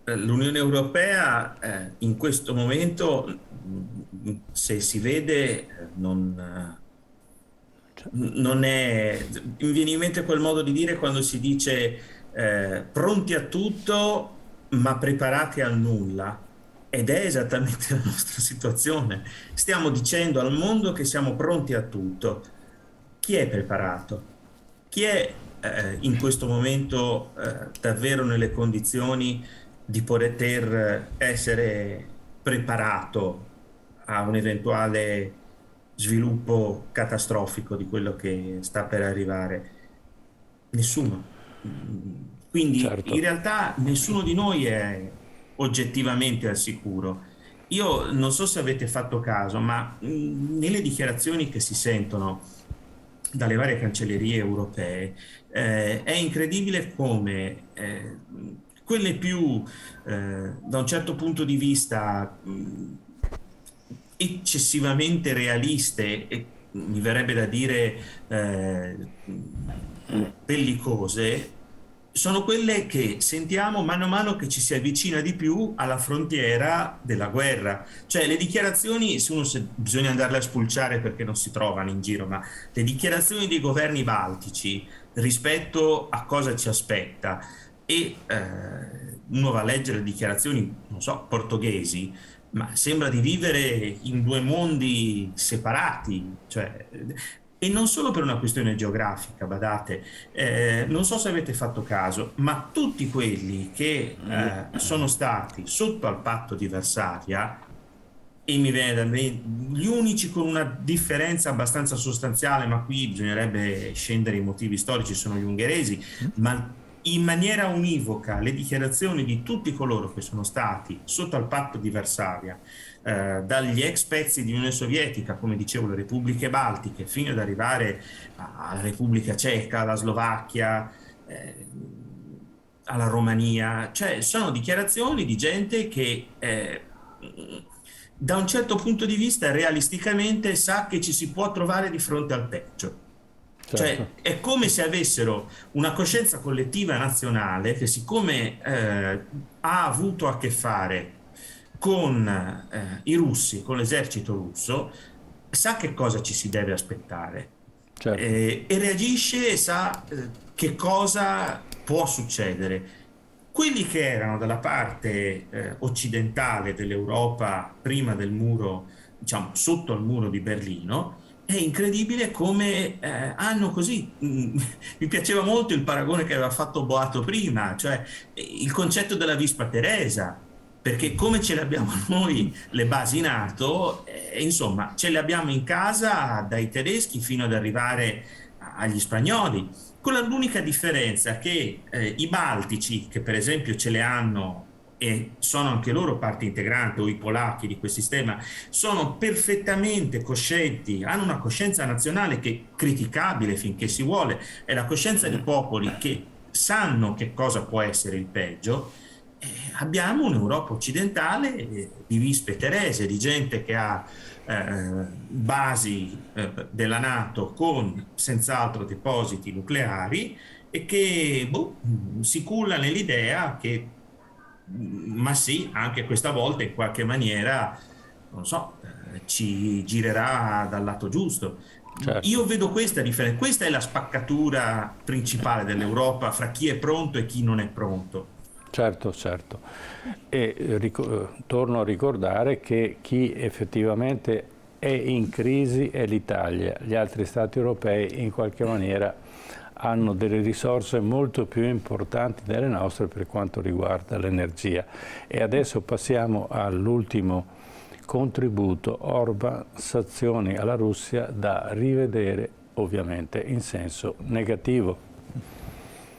S4: L'Unione Europea in questo momento, se si vede, non è, mi viene in mente quel modo di dire quando si dice pronti a tutto ma preparati al nulla, ed è esattamente la nostra situazione. Stiamo dicendo al mondo che siamo pronti a tutto. Chi è preparato? Chi è in questo momento davvero nelle condizioni di poter essere preparato a un eventuale sviluppo catastrofico di quello che sta per arrivare? Nessuno. Quindi certo, in realtà nessuno di noi è oggettivamente al sicuro. Io non so se avete fatto caso, ma nelle dichiarazioni che si sentono dalle varie cancellerie europee è incredibile come quelle più da un certo punto di vista eccessivamente realiste e mi verrebbe da dire bellicose, sono quelle che sentiamo mano a mano che ci si avvicina di più alla frontiera della guerra. Cioè le dichiarazioni, bisogna andarle a spulciare perché non si trovano in giro, ma le dichiarazioni dei governi baltici rispetto a cosa ci aspetta, e uno va a leggere le dichiarazioni, non so, portoghesi, ma sembra di vivere in due mondi separati, cioè, e non solo per una questione geografica, badate, non so se avete fatto caso, ma tutti quelli che sono stati sotto al patto di Varsavia, e mi viene da me, gli unici con una differenza abbastanza sostanziale, ma qui bisognerebbe scendere in motivi storici, sono gli ungheresi, ma in maniera univoca le dichiarazioni di tutti coloro che sono stati sotto al patto di Varsavia, dagli ex pezzi di Unione Sovietica, come dicevo, le repubbliche baltiche, fino ad arrivare alla Repubblica Ceca, alla Slovacchia, alla Romania, cioè sono dichiarazioni di gente che da un certo punto di vista realisticamente sa che ci si può trovare di fronte al peggio. Certo. Cioè è come se avessero una coscienza collettiva nazionale che, siccome ha avuto a che fare con i russi, con l'esercito russo, sa che cosa ci si deve aspettare. Certo. E reagisce e sa che cosa può succedere. Quelli che erano dalla parte occidentale dell'Europa prima del muro, diciamo sotto al muro di Berlino, è incredibile come hanno così, mi piaceva molto il paragone che aveva fatto Boato prima, cioè il concetto della Vispa Teresa, perché come ce le abbiamo noi le basi NATO, insomma ce le abbiamo in casa dai tedeschi fino ad arrivare agli spagnoli, con l'unica differenza che i baltici, che per esempio ce le hanno e sono anche loro parte integrante, o i polacchi di quel sistema, sono perfettamente coscienti, hanno una coscienza nazionale che è criticabile finché si vuole, è la coscienza di popoli che sanno che cosa può essere il peggio. Abbiamo un'Europa occidentale di Vispe Terese, di gente che ha basi della NATO con senz'altro depositi nucleari e che si culla nell'idea che ma sì, anche questa volta in qualche maniera, non so, ci girerà dal lato giusto. Certo. Io vedo questa differenza, questa è la spaccatura principale dell'Europa fra chi è pronto e chi non è pronto.
S1: Certo, certo. E torno a ricordare che chi effettivamente è in crisi è l'Italia. Gli altri Stati europei in qualche maniera hanno delle risorse molto più importanti delle nostre per quanto riguarda l'energia. E adesso passiamo all'ultimo contributo, Orban, sanzioni alla Russia da rivedere ovviamente in senso negativo.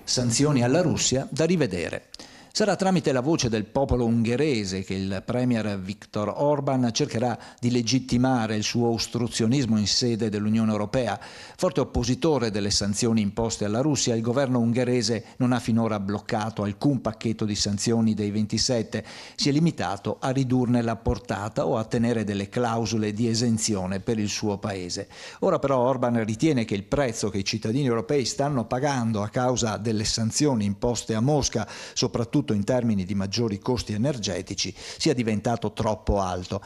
S8: Sanzioni alla Russia da rivedere. Sarà tramite la voce del popolo ungherese che il premier Viktor Orban cercherà di legittimare il suo ostruzionismo in sede dell'Unione Europea. Forte oppositore delle sanzioni imposte alla Russia, il governo ungherese non ha finora bloccato alcun pacchetto di sanzioni dei 27, si è limitato a ridurne la portata o a tenere delle clausole di esenzione per il suo paese. Ora però Orban ritiene che il prezzo che i cittadini europei stanno pagando a causa delle sanzioni imposte a Mosca, soprattutto in termini di maggiori costi energetici, sia diventato troppo alto.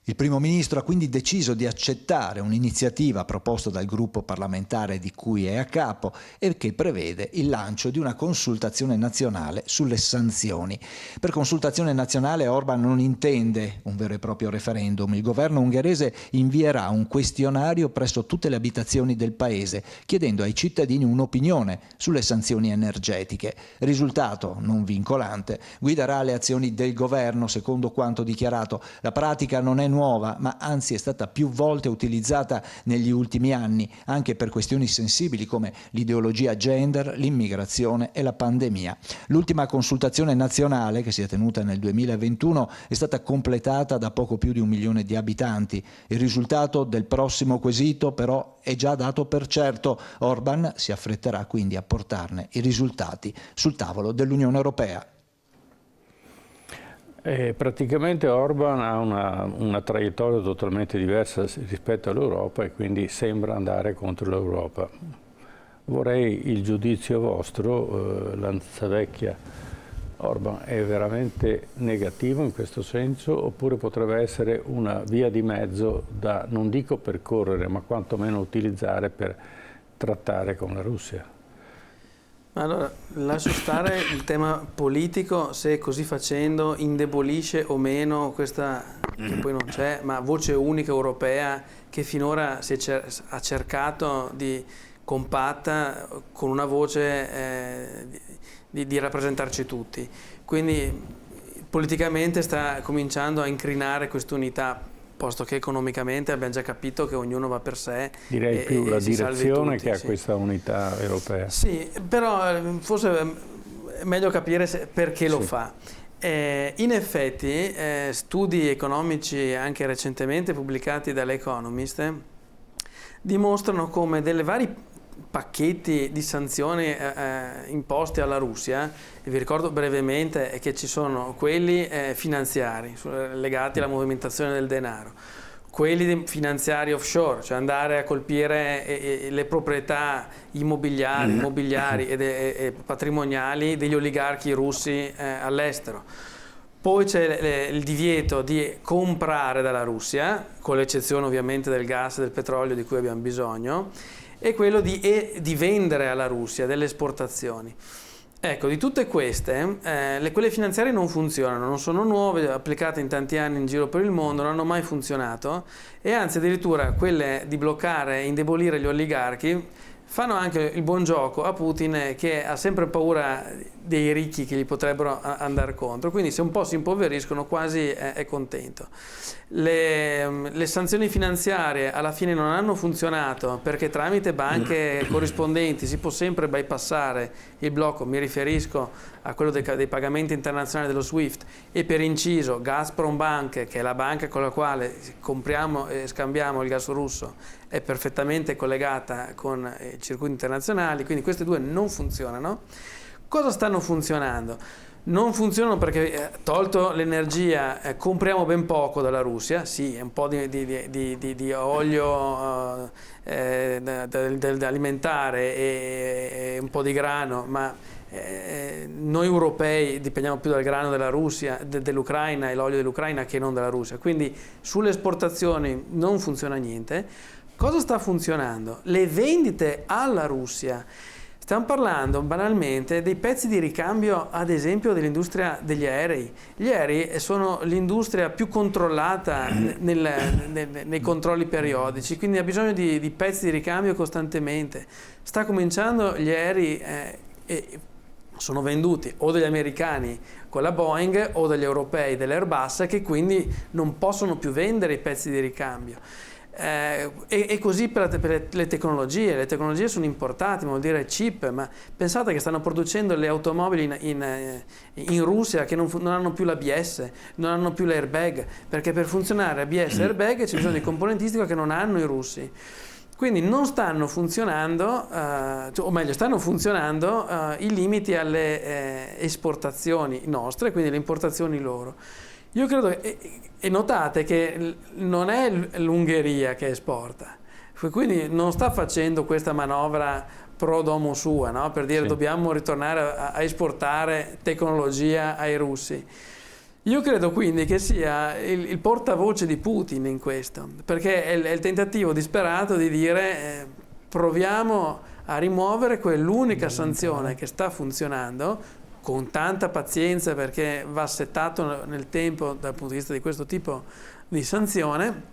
S8: Il primo ministro ha quindi deciso di accettare un'iniziativa proposta dal gruppo parlamentare di cui è a capo e che prevede il lancio di una consultazione nazionale sulle sanzioni. Per consultazione nazionale Orban non intende un vero e proprio referendum. Il governo ungherese invierà un questionario presso tutte le abitazioni del paese, chiedendo ai cittadini un'opinione sulle sanzioni energetiche. Risultato non vincolante, guiderà le azioni del governo, secondo quanto dichiarato. La pratica non è nuova, ma anzi è stata più volte utilizzata negli ultimi anni, anche per questioni sensibili come l'ideologia gender, l'immigrazione e la pandemia. L'ultima consultazione nazionale, che si è tenuta nel 2021, è stata completata da poco più di 1 milione di abitanti. Il risultato del prossimo quesito però è già dato per certo. Orban si affretterà quindi a portarne i risultati sul tavolo dell'Unione Europea.
S1: Praticamente Orban ha una traiettoria totalmente diversa rispetto all'Europa e quindi sembra andare contro l'Europa. Vorrei il giudizio vostro, Lanzavecchia. Orban è veramente negativo in questo senso oppure potrebbe essere una via di mezzo da, non dico percorrere, ma quantomeno utilizzare per trattare con la Russia?
S7: Allora, lascio stare il tema politico, se così facendo indebolisce o meno questa, che poi non c'è, ma voce unica europea che finora ha cercato di compatta con una voce di rappresentarci tutti. Quindi politicamente sta cominciando a incrinare quest'unità, posto che economicamente abbiamo già capito che ognuno va per sé.
S1: Direi più la direzione
S7: tutti,
S1: che ha
S7: sì.
S1: questa unità europea.
S7: Sì, però forse è meglio capire perché lo fa. In effetti studi economici anche recentemente pubblicati dall'Economist dimostrano come delle vari pacchetti di sanzioni imposti alla Russia, e vi ricordo brevemente che ci sono quelli finanziari legati alla movimentazione del denaro, quelli finanziari offshore, cioè andare a colpire le proprietà immobiliari e patrimoniali degli oligarchi russi all'estero. Poi c'è il divieto di comprare dalla Russia, con l'eccezione ovviamente del gas e del petrolio di cui abbiamo bisogno, e quello di vendere alla Russia, delle esportazioni. Ecco, di tutte queste, quelle finanziarie non funzionano, non sono nuove, applicate in tanti anni in giro per il mondo, non hanno mai funzionato, e anzi addirittura quelle di bloccare e indebolire gli oligarchi fanno anche il buon gioco a Putin, che ha sempre paura dei ricchi che gli potrebbero andare contro, quindi se un po' si impoveriscono quasi è contento. Le sanzioni finanziarie alla fine non hanno funzionato perché tramite banche corrispondenti si può sempre bypassare il blocco, mi riferisco a quello dei pagamenti internazionali dello SWIFT, e per inciso Gazprom Bank, che è la banca con la quale compriamo e scambiamo il gas russo, è perfettamente collegata con i circuiti internazionali, quindi queste due non funzionano. Cosa stanno funzionando? Non funzionano perché, tolto l'energia, compriamo ben poco dalla Russia, sì, un po' di olio da alimentare e un po' di grano, ma noi europei dipendiamo più dal grano della Russia, dell'Ucraina e l'olio dell'Ucraina che non dalla Russia, quindi sulle esportazioni non funziona niente. Cosa sta funzionando? Le vendite alla Russia. Stiamo parlando banalmente dei pezzi di ricambio, ad esempio, dell'industria degli aerei. Gli aerei sono l'industria più controllata nei controlli periodici, quindi ha bisogno di pezzi di ricambio costantemente. Sta cominciando gli aerei sono venduti o dagli americani con la Boeing o dagli europei dell'Airbus, che quindi non possono più vendere i pezzi di ricambio. E così per le tecnologie sono importate, vuol dire chip, ma pensate che stanno producendo le automobili in Russia che non hanno più l'ABS, non hanno più l'airbag, perché per funzionare ABS e airbag c'è bisogno di componentistica che non hanno i russi. Quindi non stanno funzionando, o meglio stanno funzionando i limiti alle esportazioni nostre, quindi le importazioni loro. Io credo, e notate che non è l'Ungheria che esporta, quindi non sta facendo questa manovra pro domo sua, no? Per dire dobbiamo ritornare a esportare tecnologia ai russi. Io credo quindi che sia il portavoce di Putin in questo, perché è il tentativo disperato di dire proviamo a rimuovere quell'unica sanzione che sta funzionando, con tanta pazienza, perché va settato nel tempo dal punto di vista di questo tipo di sanzione,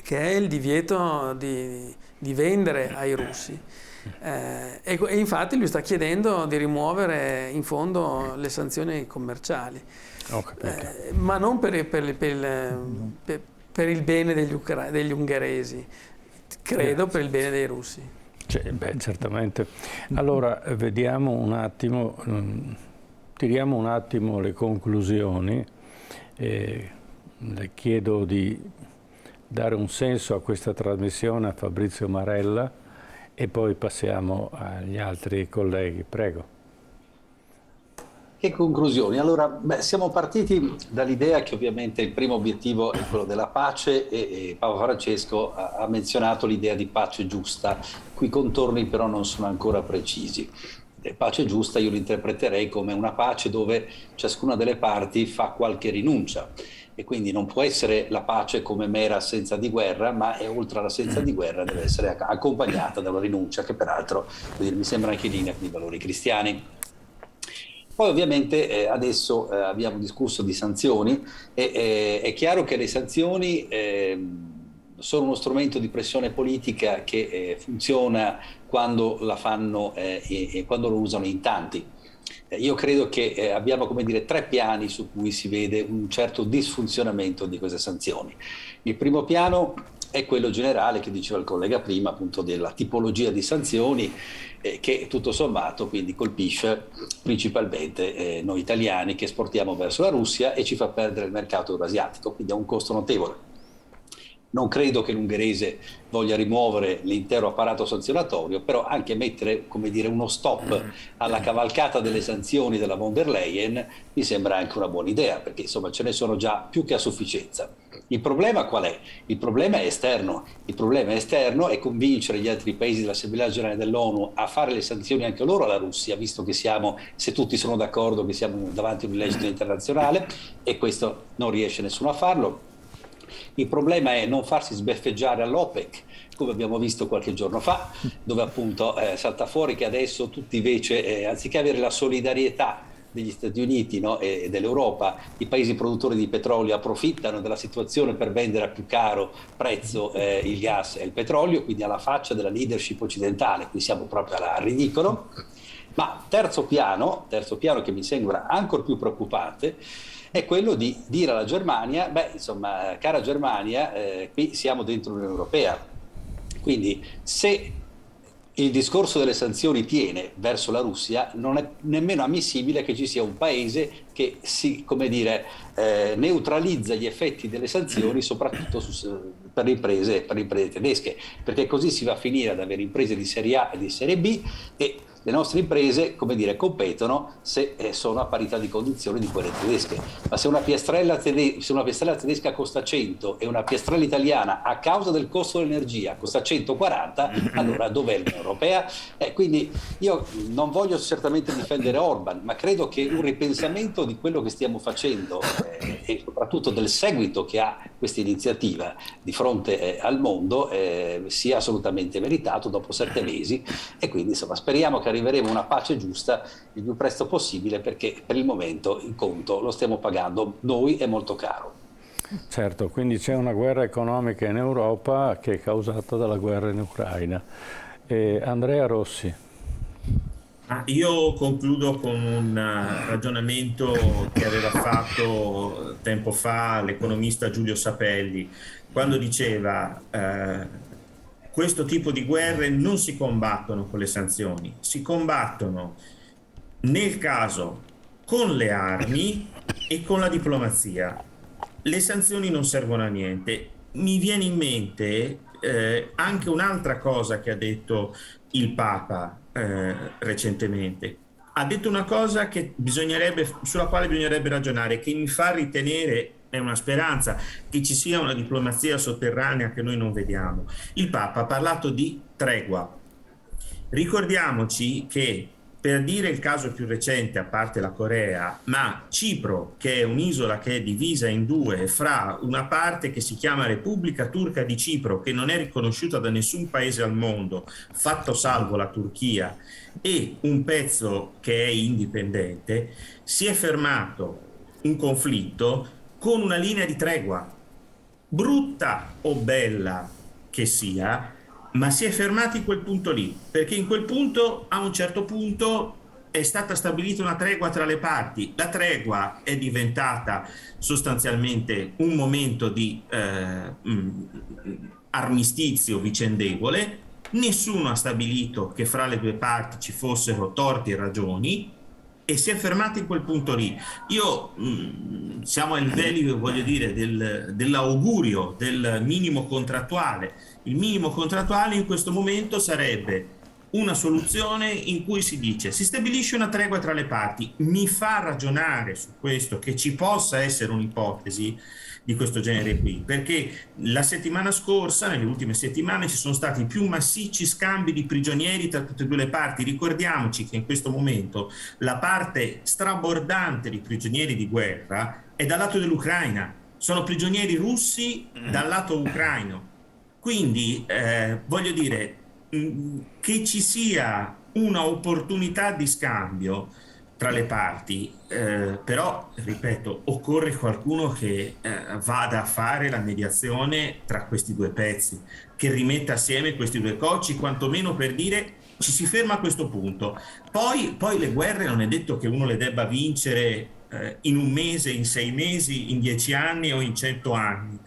S7: che è il divieto di vendere ai russi. E infatti lui sta chiedendo di rimuovere in fondo le sanzioni commerciali. Ma non per il bene degli ungheresi, credo per il bene dei russi.
S1: Certamente. Allora, vediamo un attimo, tiriamo un attimo le conclusioni. Le chiedo di dare un senso a questa trasmissione a Fabrizio Marella e poi passiamo agli altri colleghi. Prego.
S6: Che conclusioni? Allora, siamo partiti dall'idea che ovviamente il primo obiettivo è quello della pace e Papa Francesco ha menzionato l'idea di pace giusta, cui contorni però non sono ancora precisi. Pace giusta io l'interpreterei come una pace dove ciascuna delle parti fa qualche rinuncia e quindi non può essere la pace come mera assenza di guerra, ma oltre all'assenza di guerra deve essere accompagnata da una rinuncia che peraltro mi sembra anche in linea con i valori cristiani. Poi ovviamente adesso abbiamo discusso di sanzioni e è chiaro che le sanzioni sono uno strumento di pressione politica che funziona quando la fanno e quando lo usano in tanti. Io credo che abbiamo, come dire, tre piani su cui si vede un certo disfunzionamento di queste sanzioni. Il primo piano è quello generale che diceva il collega prima, appunto della tipologia di sanzioni che tutto sommato quindi colpisce principalmente noi italiani che esportiamo verso la Russia e ci fa perdere il mercato eurasiatico, quindi ha un costo notevole. Non credo che l'ungherese voglia rimuovere l'intero apparato sanzionatorio, però anche mettere, come dire, uno stop alla cavalcata delle sanzioni della von der Leyen mi sembra anche una buona idea, perché insomma ce ne sono già più che a sufficienza. Il problema qual è? Il problema è esterno. Il problema è esterno è convincere gli altri paesi dell'Assemblea Generale dell'ONU a fare le sanzioni anche loro alla Russia, visto che siamo, se tutti sono d'accordo, che siamo davanti a un illecito internazionale e questo non riesce nessuno a farlo. Il problema è non farsi sbeffeggiare all'OPEC, come abbiamo visto qualche giorno fa, dove appunto salta fuori che adesso tutti invece, anziché avere la solidarietà degli Stati Uniti, no, e dell'Europa, i paesi produttori di petrolio approfittano della situazione per vendere a più caro prezzo il gas e il petrolio, quindi alla faccia della leadership occidentale, qui siamo proprio al ridicolo. Ma terzo piano che mi sembra ancora più preoccupante, è quello di dire alla Germania, insomma, cara Germania, qui siamo dentro l'Unione Europea, quindi se il discorso delle sanzioni tiene verso la Russia, non è nemmeno ammissibile che ci sia un paese che come dire, neutralizza gli effetti delle sanzioni, soprattutto per le imprese tedesche, perché così si va a finire ad avere imprese di serie A e di serie B e le nostre imprese, come dire, competono se sono a parità di condizioni di quelle tedesche. Ma se una piastrella tedesca costa 100 e una piastrella italiana, a causa del costo dell'energia, costa 140, allora dov'è l'Unione Europea? Quindi io non voglio certamente difendere Orban, ma credo che un ripensamento di quello che stiamo facendo e soprattutto del seguito che ha questa iniziativa di fronte al mondo sia assolutamente meritato dopo 7 mesi, e quindi insomma speriamo che arriveremo a una pace giusta il più presto possibile, perché per il momento il conto lo stiamo pagando noi, è molto caro.
S1: Certo, quindi c'è una guerra economica in Europa che è causata dalla guerra in Ucraina. Andrea Rossi.
S4: Io concludo con un ragionamento che aveva fatto tempo fa l'economista Giulio Sapelli, quando diceva questo tipo di guerre non si combattono con le sanzioni, si combattono nel caso con le armi e con la diplomazia. Le sanzioni non servono a niente. Mi viene in mente anche un'altra cosa che ha detto il Papa recentemente. Ha detto una cosa sulla quale bisognerebbe ragionare, che mi fa ritenere, è una speranza, che ci sia una diplomazia sotterranea che noi non vediamo. Il Papa ha parlato di tregua. Ricordiamoci che, per dire il caso più recente, a parte la Corea, ma Cipro, che è un'isola che è divisa in due fra una parte che si chiama Repubblica Turca di Cipro, che non è riconosciuta da nessun paese al mondo, fatto salvo la Turchia, e un pezzo che è indipendente, si è fermato un conflitto con una linea di tregua, brutta o bella che sia, ma si è fermati in quel punto lì, perché in quel punto, a un certo punto, è stata stabilita una tregua tra le parti. La tregua è diventata sostanzialmente un momento di armistizio vicendevole. Nessuno ha stabilito che fra le due parti ci fossero torti e ragioni, e si è fermato in quel punto lì. Siamo ai livelli, voglio dire, dell'augurio, del minimo contrattuale. Il minimo contrattuale in questo momento sarebbe una soluzione in cui si dice: si stabilisce una tregua tra le parti. Mi fa ragionare su questo, che ci possa essere un'ipotesi di questo genere qui, perché la settimana scorsa, nelle ultime settimane, ci sono stati più massicci scambi di prigionieri tra tutte e due le parti. Ricordiamoci che in questo momento la parte strabordante di prigionieri di guerra è dal lato dell'Ucraina, sono prigionieri russi dal lato ucraino. Quindi voglio dire, che ci sia una opportunità di scambio tra le parti, però, ripeto, occorre qualcuno che vada a fare la mediazione tra questi due pezzi, che rimetta assieme questi due cocci, quantomeno per dire ci si ferma a questo punto. Poi le guerre non è detto che uno le debba vincere in un mese, in 6 mesi, in 10 anni o in 100 anni.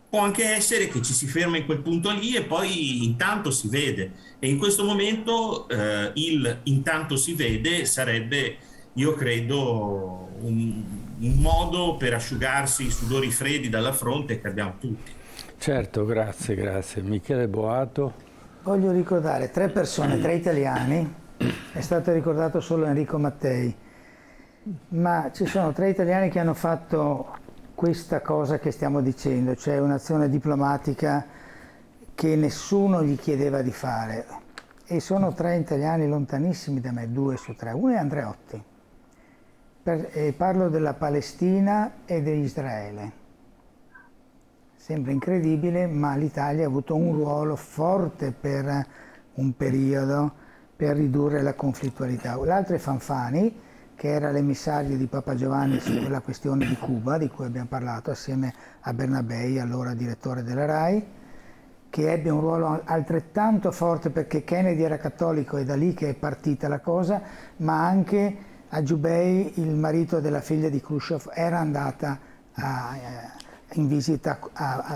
S4: Può anche essere che ci si ferma in quel punto lì e poi intanto si vede. E in questo momento il intanto si vede sarebbe, io credo, un modo per asciugarsi i sudori freddi dalla fronte che abbiamo tutti.
S1: Certo, grazie. Michele Boato.
S3: Voglio ricordare 3 persone, 3 italiani, è stato ricordato solo Enrico Mattei, ma ci sono 3 italiani che hanno fatto questa cosa che stiamo dicendo, cioè un'azione diplomatica che nessuno gli chiedeva di fare. E sono 3 italiani lontanissimi da me, 2 su 3. Uno è Andreotti. Parlo della Palestina e di Israele. Sembra incredibile, ma l'Italia ha avuto un ruolo forte per un periodo per ridurre la conflittualità. L'altro è Fanfani, che era l'emissario di Papa Giovanni sulla questione di Cuba, di cui abbiamo parlato, assieme a Bernabei, allora direttore della RAI, che ebbe un ruolo altrettanto forte perché Kennedy era cattolico e da lì che è partita la cosa, ma anche a Giubei, il marito della figlia di Khrushchev, era andata in visita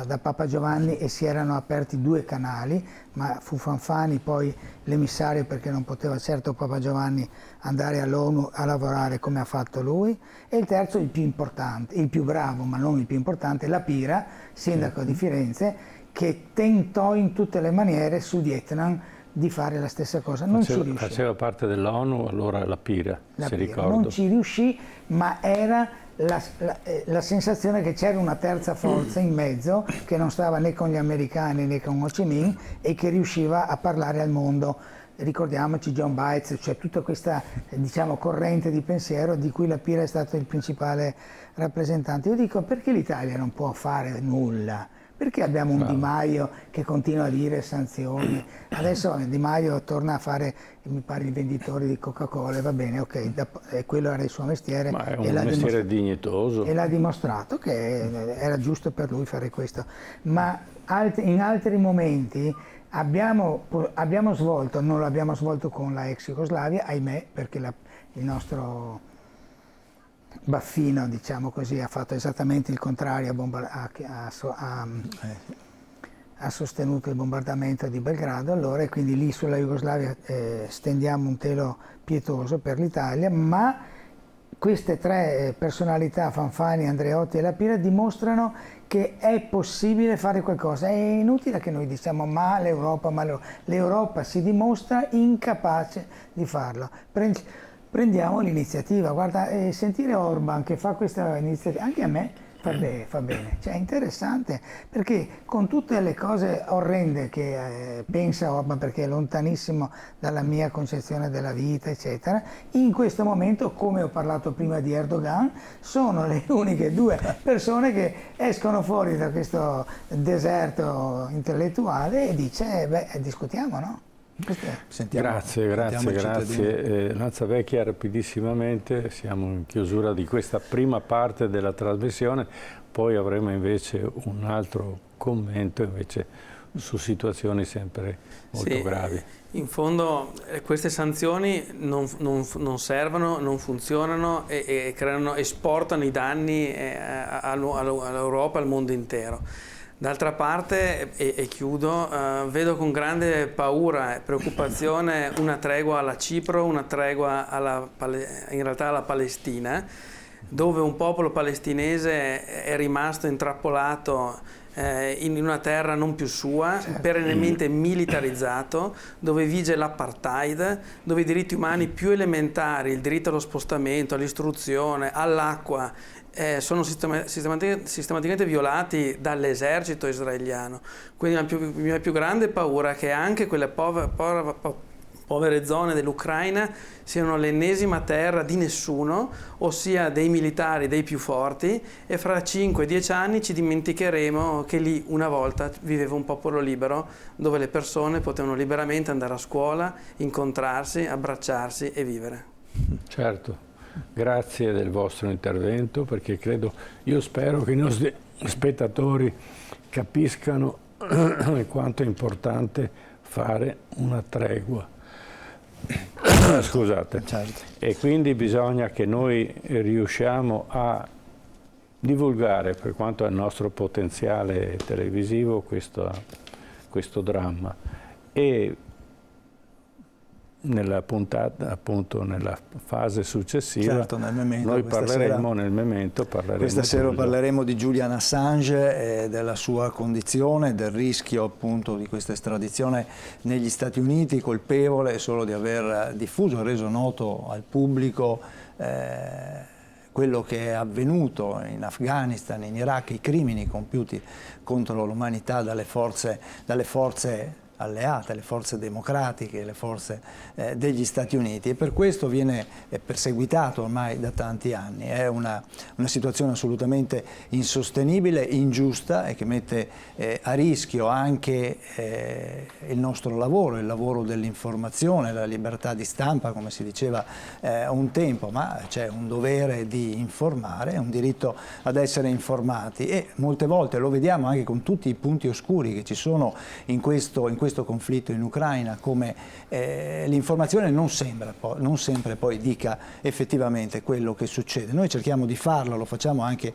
S3: da Papa Giovanni e si erano aperti 2 canali, ma fu Fanfani poi l'emissario, perché non poteva certo Papa Giovanni andare all'ONU a lavorare come ha fatto lui. E il terzo, il più importante, il più bravo ma non il più importante, La Pira, sindaco di Firenze, che tentò in tutte le maniere sul Vietnam di fare la stessa cosa. Non ci riuscì.
S1: Faceva parte dell'ONU, allora La Pira, se ricordo.
S3: Non ci riuscì, ma era la sensazione che c'era una terza forza in mezzo che non stava né con gli americani né con Ho Chi Minh e che riusciva a parlare al mondo ricordiamoci John Baez, cioè tutta questa diciamo, corrente di pensiero di cui la Pira è stato il principale rappresentante. Io dico, perché l'Italia non può fare nulla? Perché abbiamo un Di Maio che continua a dire sanzioni? Adesso Di Maio torna a fare, mi pare, il venditore di Coca-Cola, va bene, ok, quello era il suo mestiere.
S1: Ma è un mestiere dignitoso.
S3: E l'ha dimostrato che era giusto per lui fare questo. Ma in altri momenti abbiamo svolto, non l'abbiamo svolto con la ex Jugoslavia, ahimè, perché il nostro Baffino, diciamo così, ha fatto esattamente il contrario, ha sostenuto il bombardamento di Belgrado, allora, e quindi lì sulla Jugoslavia stendiamo un telo pietoso per l'Italia, ma queste tre personalità, Fanfani, Andreotti e La Pira, dimostrano che è possibile fare qualcosa. È inutile che noi diciamo ma l'Europa, l'Europa si dimostra incapace di farlo. Prendiamo l'iniziativa, guarda, sentire Orban che fa questa iniziativa, anche a me fa bene, cioè è interessante, perché con tutte le cose orrende che pensa Orban, perché è lontanissimo dalla mia concezione della vita, eccetera, in questo momento, come ho parlato prima di Erdogan, sono le uniche due persone che escono fuori da questo deserto intellettuale e dice, beh, discutiamo, no?
S1: Grazie. Lanzavecchia, rapidissimamente, siamo in chiusura di questa prima parte della trasmissione, poi avremo invece un altro commento invece su situazioni sempre molto gravi.
S7: In fondo queste sanzioni non servono, non funzionano e esportano i danni all'Europa, al mondo intero. D'altra parte, e chiudo, vedo con grande paura e preoccupazione una tregua alla Cipro, una tregua in realtà alla Palestina, dove un popolo palestinese è rimasto intrappolato in una terra non più sua, perennemente militarizzato, dove vige l'apartheid, dove i diritti umani più elementari, il diritto allo spostamento, all'istruzione, all'acqua, sono sistematicamente violati dall'esercito israeliano. Quindi la mia più grande paura è che anche quelle povere zone dell'Ucraina siano l'ennesima terra di nessuno, ossia dei militari, dei più forti, e fra 5-10 anni ci dimenticheremo che lì una volta viveva un popolo libero, dove le persone potevano liberamente andare a scuola, incontrarsi, abbracciarsi e vivere.
S1: Certo. Grazie del vostro intervento, perché io spero che i nostri spettatori capiscano quanto è importante fare una tregua. Scusate. Certo. E quindi bisogna che noi riusciamo a divulgare, per quanto è il nostro potenziale televisivo, questo dramma. E nella puntata, appunto nella fase successiva,
S5: certo, nel memento,
S1: noi parleremo nel memento.
S5: Questa sera parleremo di Julian Assange e della sua condizione, del rischio appunto di questa estradizione negli Stati Uniti, colpevole solo di aver diffuso e reso noto al pubblico quello che è avvenuto in Afghanistan, in Iraq, i crimini compiuti contro l'umanità dalle forze alleate, le forze democratiche, le forze degli Stati Uniti, e per questo viene perseguitato ormai da tanti anni. È una situazione assolutamente insostenibile, ingiusta, e che mette a rischio anche il nostro lavoro, il lavoro dell'informazione, la libertà di stampa, come si diceva un tempo, ma c'è un dovere di informare, un diritto ad essere informati, e molte volte lo vediamo anche con tutti i punti oscuri che ci sono in questo conflitto in Ucraina, come l'informazione non sempre poi dica effettivamente quello che succede. Noi cerchiamo di farlo, lo facciamo anche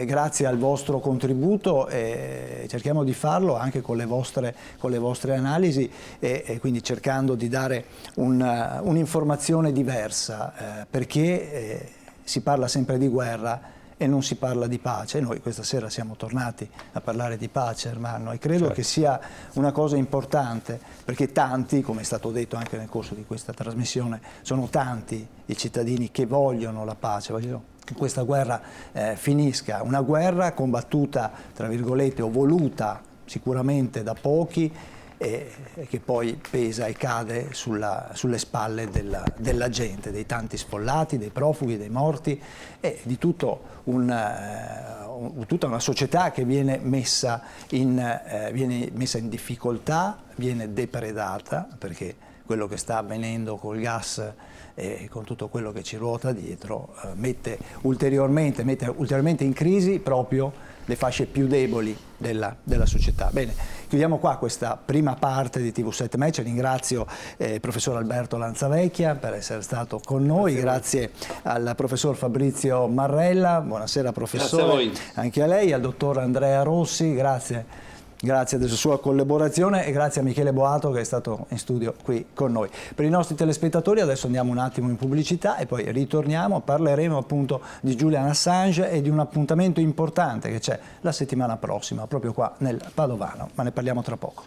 S5: grazie al vostro contributo, cerchiamo di farlo anche con le vostre analisi, e quindi cercando di dare un'informazione diversa, perché si parla sempre di guerra e non si parla di pace. Noi questa sera siamo tornati a parlare di pace, Ermanno, e credo che sia una cosa importante, perché tanti, come è stato detto anche nel corso di questa trasmissione, sono tanti i cittadini che vogliono la pace, vogliono che questa guerra finisca, una guerra combattuta, tra virgolette, o voluta sicuramente da pochi, e che poi pesa e cade sulle spalle della gente, dei tanti sfollati, dei profughi, dei morti e di tutta una società che viene messa in difficoltà, viene depredata, perché quello che sta avvenendo col gas e con tutto quello che ci ruota dietro mette ulteriormente in crisi proprio le fasce più deboli della società. Bene, chiudiamo qua questa prima parte di TV7 Match. Ringrazio il professor Alberto Lanzavecchia per essere stato con noi, grazie al professor Fabrizio Marrella, buonasera professore, grazie a voi. Anche a lei, al dottor Andrea Rossi, grazie della sua collaborazione e grazie a Michele Boato che è stato in studio qui con noi. Per i nostri telespettatori adesso andiamo un attimo in pubblicità e poi ritorniamo, parleremo appunto di Julian Assange e di un appuntamento importante che c'è la settimana prossima proprio qua nel Padovano, ma ne parliamo tra poco.